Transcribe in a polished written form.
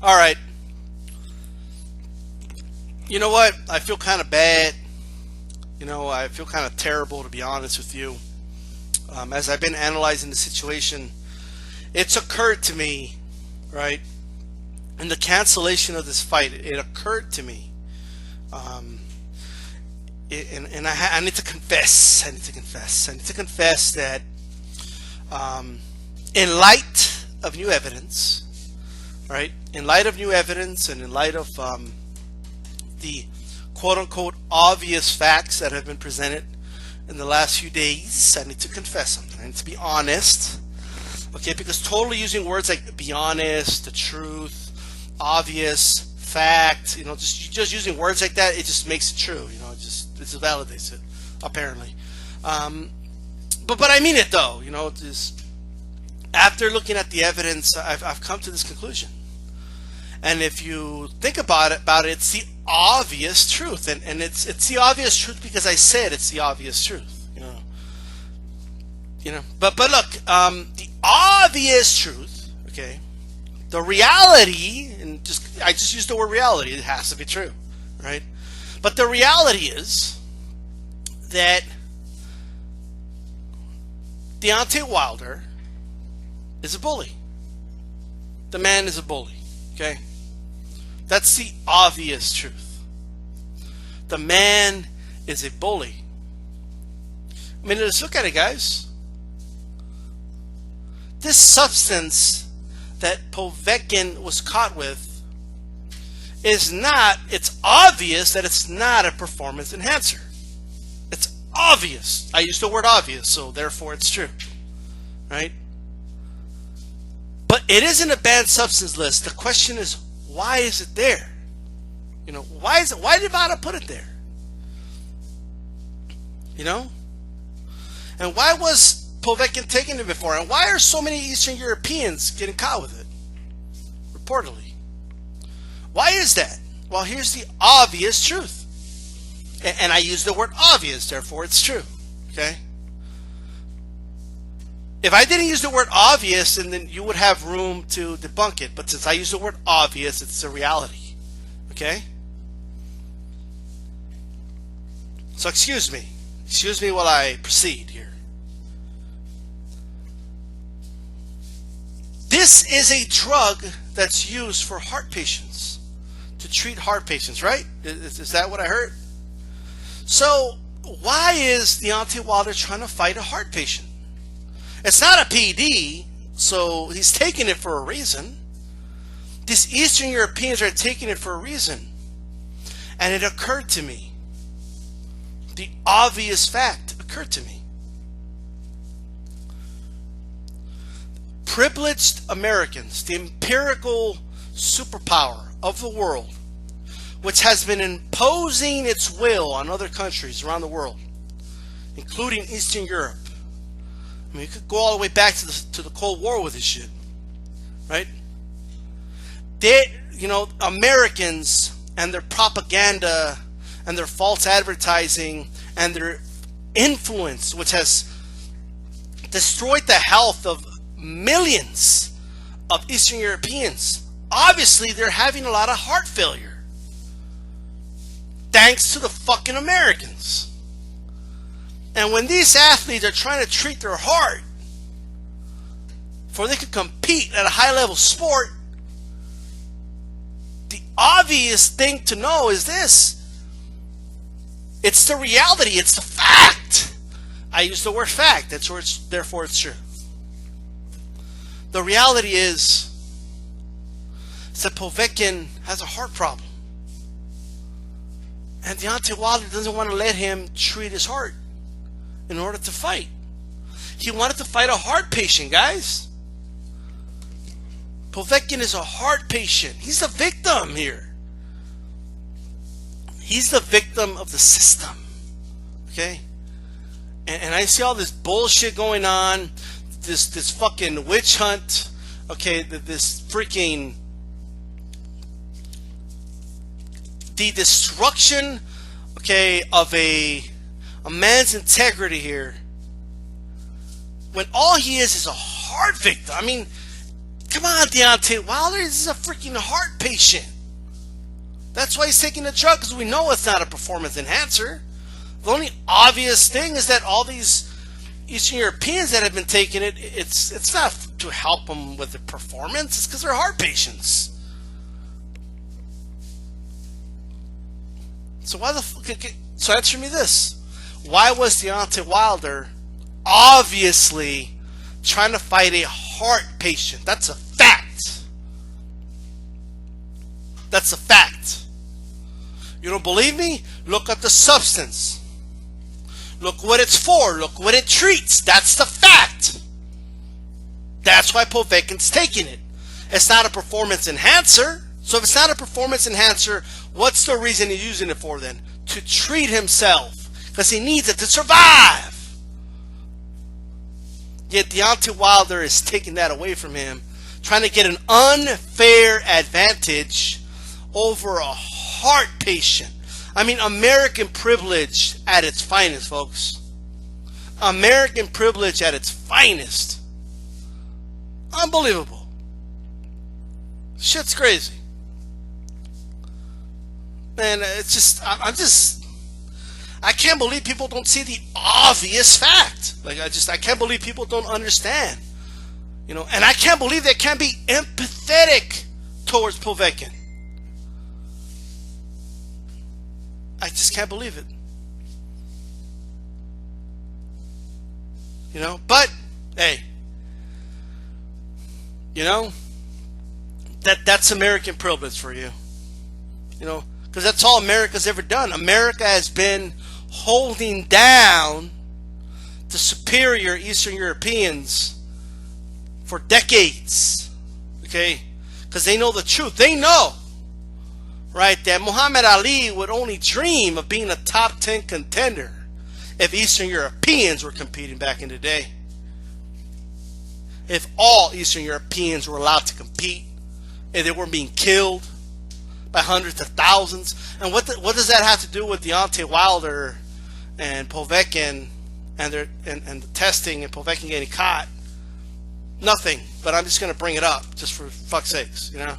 All right. You know what? I feel kind of bad. I feel kind of terrible, to be honest with you. As I've been analyzing the situation, it's occurred to me, right, in the cancellation of this fight, it occurred to me, um, I need to confess. I need to confess that, in light of new evidence, right, in light of new evidence, and in light of the quote-unquote obvious facts that have been presented in the last few days, I need to confess something. I need to be honest, okay? Because totally using words like be honest, the truth, obvious, fact, just using words like that, it just makes it true. It validates it, apparently. But I mean it though. Just after looking at the evidence, I've come to this conclusion. And if you think about it, it's the obvious truth, and it's the obvious truth because I said it's the obvious truth. But look, the obvious truth, okay, the reality, and I just used the word reality. It has to be true, right? But the reality is that Deontay Wilder is a bully. The man is a bully. Okay? That's the obvious truth. The man is a bully. I mean, let's look at it, guys. This substance that Povetkin was caught with it's obvious that it's not a performance enhancer. It's obvious. I used the word obvious, so therefore it's true. Right? But it isn't a banned substance list. The question is, why is it there? Why did Vada put it there? And why was Povetkin taking it before? And why are so many Eastern Europeans getting caught with it? Reportedly. Why is that? Well, here's the obvious truth. And I use the word obvious, therefore it's true. Okay? If I didn't use the word obvious, then you would have room to debunk it. But since I use the word obvious, it's a reality. Okay? So excuse me. Excuse me while I proceed here. This is a drug that's used for heart patients. To treat heart patients, right? Is that what I heard? So why is Deontay Wilder trying to fight a heart patient? It's not a PD, so he's taking it for a reason. These Eastern Europeans are taking it for a reason. And it occurred to me. The obvious fact occurred to me. Privileged Americans, the empirical superpower of the world, which has been imposing its will on other countries around the world, including Eastern Europe. I mean, you could go all the way back to the Cold War with this shit, right? Americans and their propaganda and their false advertising and their influence, which has destroyed the health of millions of Eastern Europeans. Obviously, they're having a lot of heart failure. Thanks to the fucking Americans. And when these athletes are trying to treat their heart before they can compete at a high level sport, the obvious thing to know is this. It's the reality. It's the fact. I use the word fact. Therefore it's true. The reality is that Povetkin has a heart problem. And Deontay Wilder doesn't want to let him treat his heart in order to fight. He wanted to fight a heart patient, guys. Povetkin is a heart patient. He's the victim here. He's the victim of the system. Okay? And I see all this bullshit going on. This fucking witch hunt. Okay, this freaking... the destruction, okay, of a man's integrity here, when all he is a heart victim. I mean, Come on, Deontay Wilder, this is a freaking heart patient. That's why he's taking the drug, because we know it's not a performance enhancer. The only obvious thing is that all these Eastern Europeans that have been taking it, it's not to help them with their performance, it's because they're heart patients. So why the so answer me this. Why was Deontay Wilder obviously trying to fight a heart patient? That's a fact. That's a fact. You don't believe me? Look at the substance. Look what it's for. Look what it treats. That's the fact. That's why Povetkin's taking it. It's not a performance enhancer. So if it's not a performance enhancer, what's the reason he's using it for then? To treat himself. Because he needs it to survive. Yet Deontay Wilder is taking that away from him, trying to get an unfair advantage over a heart patient. I mean, American privilege at its finest, folks. American privilege at its finest. Unbelievable. Shit's crazy. Man, it's just, I can't believe people don't see the obvious fact. Like, I can't believe people don't understand. You know, and I can't believe they can't be empathetic towards Povetkin. I just can't believe it. You know, but hey, you know, that's American privilege for you. You know, because that's all America's ever done. America has been holding down the superior Eastern Europeans for decades. Okay, because they know the truth. They know, right, that Muhammad Ali would only dream of being a top 10 contender if Eastern Europeans were competing back in the day. If all Eastern Europeans were allowed to compete, and they weren't being killed by hundreds of thousands. And what does that have to do with Deontay Wilder and Povetkin and the testing and Povetkin getting caught? Nothing. But I'm just going to bring it up just for fuck's sakes, you know.